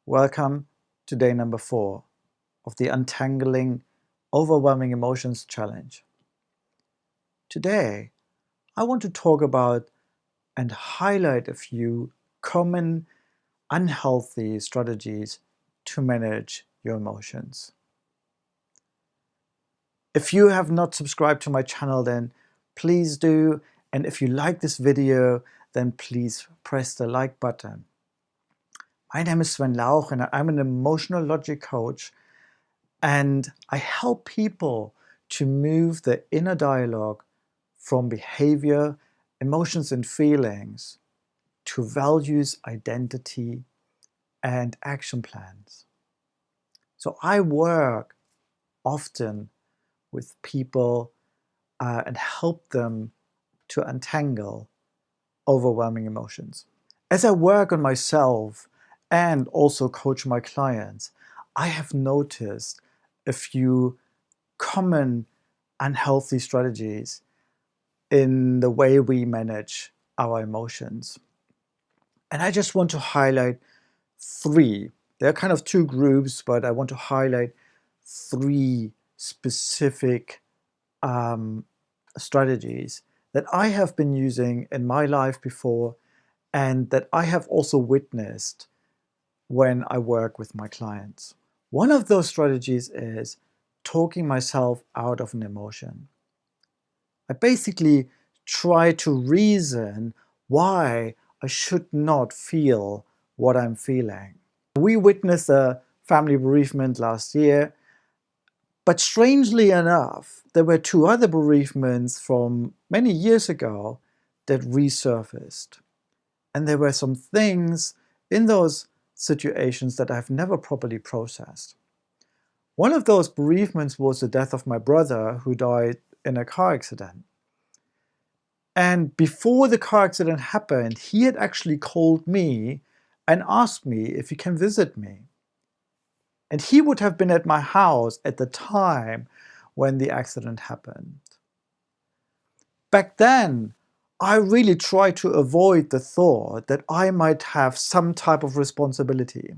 Welcome to day number 4 of the Untangling Overwhelming Emotions Challenge. Today, I want to talk about and highlight a few common unhealthy strategies to manage your emotions. If you have not subscribed to my channel, then please do. And if you like this video, then please press the like button. My name is Sven Lauch and I'm an emotional logic coach, and I help people to move the inner dialogue from behavior, emotions and feelings to values, identity and action plans. So I work often with people and help them to untangle overwhelming emotions. As I work on myself and also coach my clients, I have noticed a few common unhealthy strategies in the way we manage our emotions. And I just want to highlight 3. There are kind of 2 groups, but I want to highlight 3 specific strategies that I have been using in my life before and that I have also witnessed when I work with my clients. One of those strategies is talking myself out of an emotion. I basically try to reason why I should not feel what I'm feeling. We witnessed a family bereavement last year, but strangely enough, there were 2 other bereavements from many years ago that resurfaced. And there were some things in those situations that I've never properly processed. One of those bereavements was the death of my brother, who died in a car accident. And before the car accident happened, he had actually called me and asked me if he can visit me. And he would have been at my house at the time when the accident happened. Back then, I really tried to avoid the thought that I might have some type of responsibility.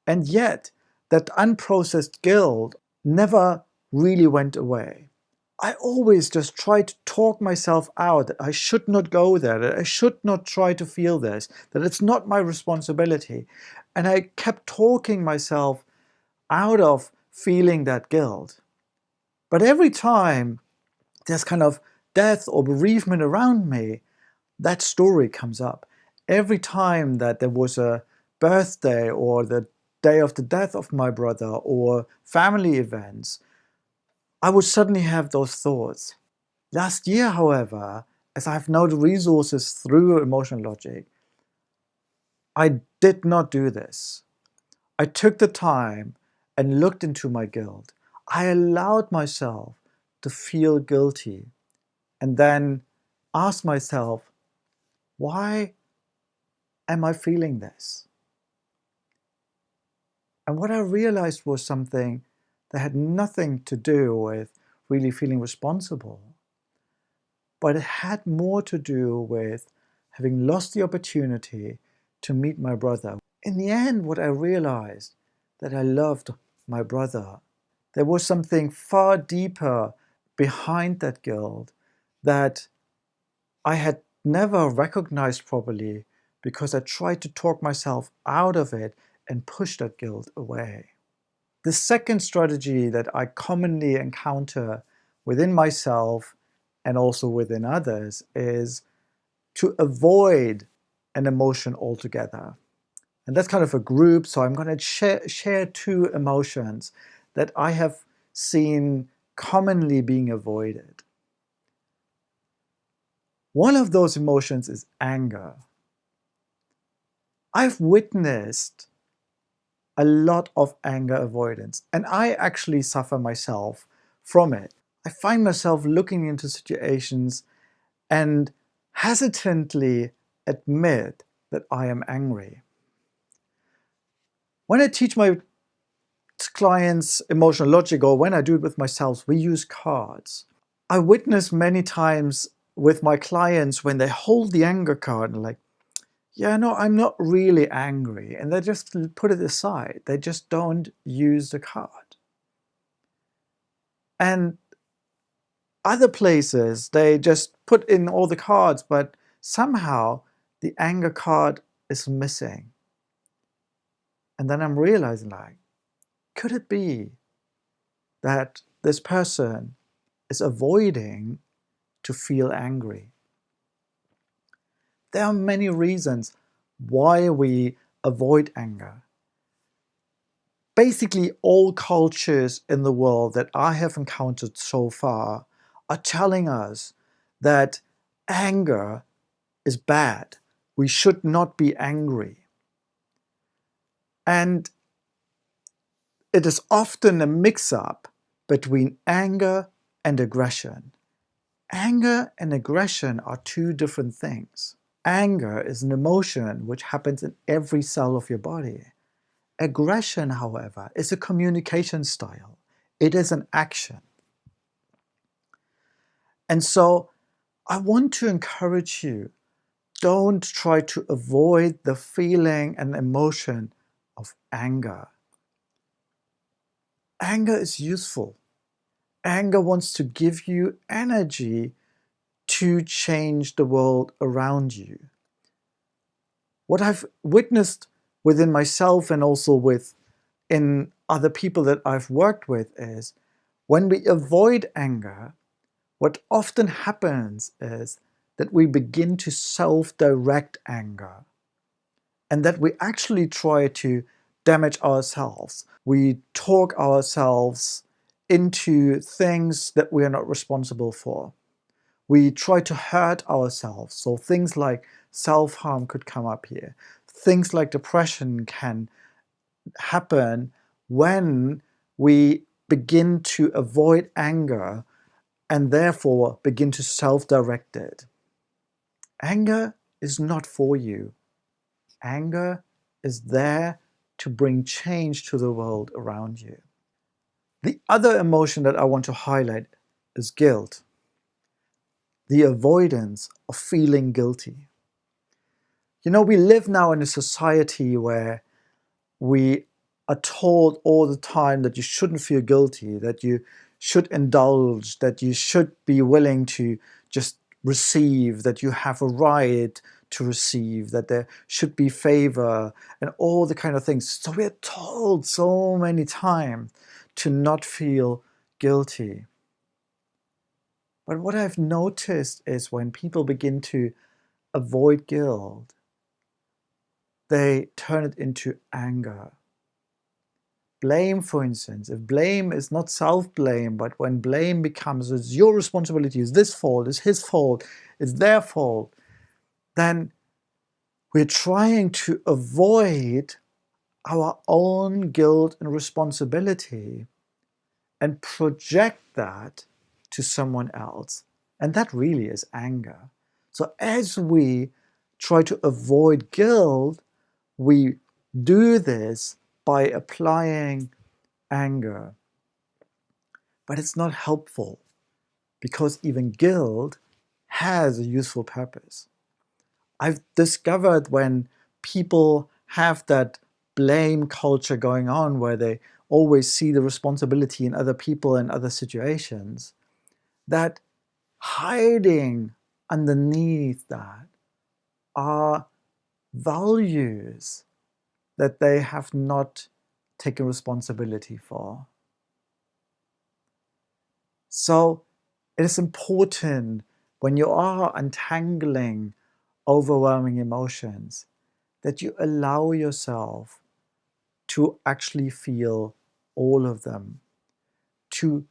And yet, that unprocessed guilt never really went away. I always just tried to talk myself out that I should not go there, that I should not try to feel this, that it's not my responsibility. And I kept talking myself out of feeling that guilt. But every time there's kind of death or bereavement around me, that story comes up. Every time that there was a birthday or the day of the death of my brother or family events, I would suddenly have those thoughts. Last year, however, as I've now the resources through emotional logic, I did not do this. I took the time and looked into my guilt. I allowed myself to feel guilty and then asked myself, why am I feeling this? And what I realized was something that had nothing to do with really feeling responsible, but it had more to do with having lost the opportunity to meet my brother. In the end, what I realized that I loved my brother. There was something far deeper behind that guilt that I had never recognized properly because I tried to talk myself out of it and push that guilt away. The second strategy that I commonly encounter within myself and also within others is to avoid an emotion altogether. And that's kind of a group, so I'm going to share 2 emotions that I have seen commonly being avoided. One of those emotions is anger. I've witnessed a lot of anger avoidance, and I actually suffer myself from it. I find myself looking into situations and hesitantly admit that I am angry. When I teach my clients emotional logic, or when I do it with myself, we use cards. I witness many times with my clients when they hold the anger card and like, yeah, no, I'm not really angry. And they just put it aside. They just don't use the card. And other places, they just put in all the cards, but somehow the anger card is missing. And then I'm realizing, like, could it be that this person is avoiding to feel angry? There are many reasons why we avoid anger. Basically, all cultures in the world that I have encountered so far are telling us that anger is bad. We should not be angry. And it is often a mix-up between anger and aggression. Anger and aggression are two different things. Anger is an emotion which happens in every cell of your body. Aggression, however, is a communication style. It is an action. And so I want to encourage you, don't try to avoid the feeling and emotion of anger. Anger is useful. Anger wants to give you energy to change the world around you. What I've witnessed within myself and also in other people that I've worked with is when we avoid anger, what often happens is that we begin to self-direct anger and that we actually try to damage ourselves. We talk ourselves into things that we are not responsible for. We try to hurt ourselves. So things like self-harm could come up here. Things like depression can happen when we begin to avoid anger and therefore begin to self-direct it. Anger is not for you. Anger is there to bring change to the world around you. The other emotion that I want to highlight is guilt, the avoidance of feeling guilty. You know, we live now in a society where we are told all the time that you shouldn't feel guilty, that you should indulge, that you should be willing to just receive, that you have a right to receive, that there should be favor, and all the kind of things. So we're told so many times to not feel guilty. But what I've noticed is when people begin to avoid guilt, they turn it into anger. Blame, for instance, if blame is not self-blame, but when blame becomes it's your responsibility, it's this fault, it's his fault, it's their fault, then we're trying to avoid our own guilt and responsibility and project that to someone else. And that really is anger. So as we try to avoid guilt, we do this by applying anger. But it's not helpful because even guilt has a useful purpose. I've discovered when people have that blame culture going on where they always see the responsibility in other people and other situations, that hiding underneath that are values that they have not taken responsibility for. So it is important when you are untangling overwhelming emotions that you allow yourself to actually feel all of them, to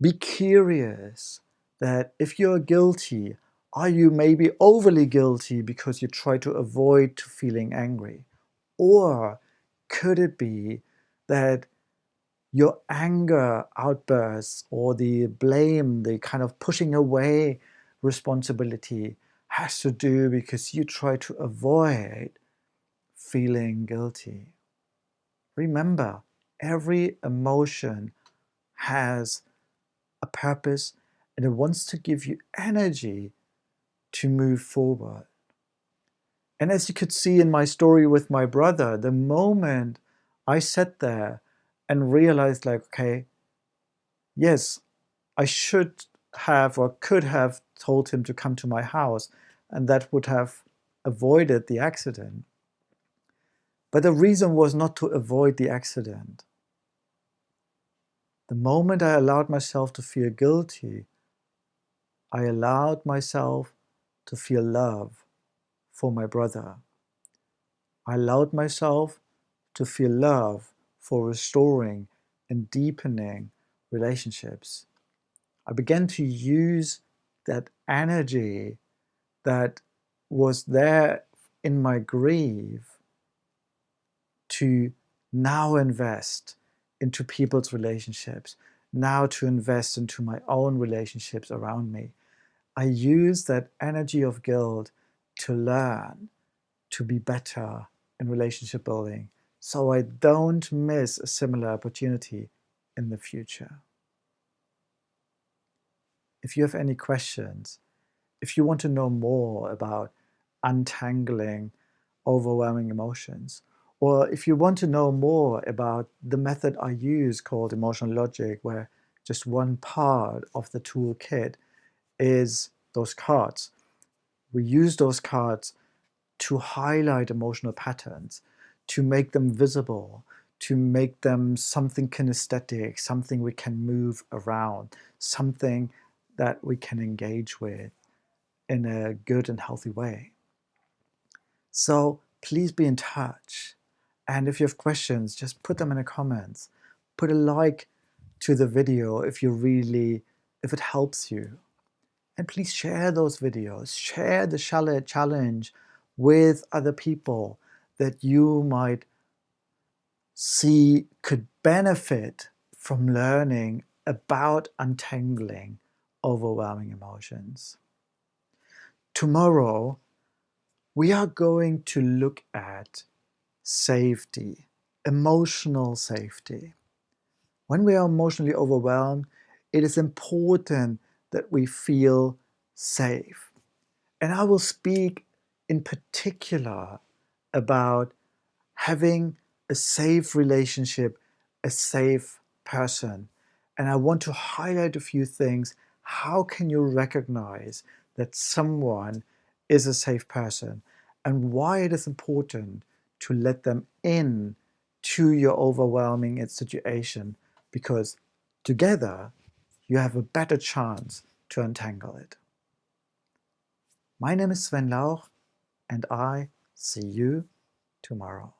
be curious that if you're guilty, are you maybe overly guilty because you try to avoid feeling angry? Or could it be that your anger outbursts or the blame, the kind of pushing away responsibility has to do because you try to avoid feeling guilty? Remember, every emotion has a purpose and it wants to give you energy to move forward. And as you could see in my story with my brother, the moment I sat there and realized, like, okay, yes, I should have or could have told him to come to my house, and that would have avoided the accident. But the reason was not to avoid the accident. The moment I allowed myself to feel guilty, I allowed myself to feel love for my brother. I allowed myself to feel love for restoring and deepening relationships. I began to use that energy that was there in my grief to now invest into people's relationships, now to invest into my own relationships around me. I use that energy of guilt to learn to be better in relationship building so I don't miss a similar opportunity in the future. If you have any questions, if you want to know more about untangling overwhelming emotions, or if you want to know more about the method I use called emotional logic, where just one part of the toolkit is those cards. We use those cards to highlight emotional patterns, to make them visible, to make them something kinesthetic, something we can move around, something that we can engage with in a good and healthy way. So please be in touch. And if you have questions, just put them in the comments. Put a like to the video if it helps you. And please share those videos. Share the Chalet Challenge with other people that you might see could benefit from learning about untangling overwhelming emotions. Tomorrow, we are going to look at safety, emotional safety. When we are emotionally overwhelmed, it is important that we feel safe. And I will speak in particular about having a safe relationship, a safe person. And I want to highlight a few things. How can you recognize that someone is a safe person, and why it is important to let them in to your overwhelming situation, because together you have a better chance to untangle it. My name is Sven Lauch, and I see you tomorrow.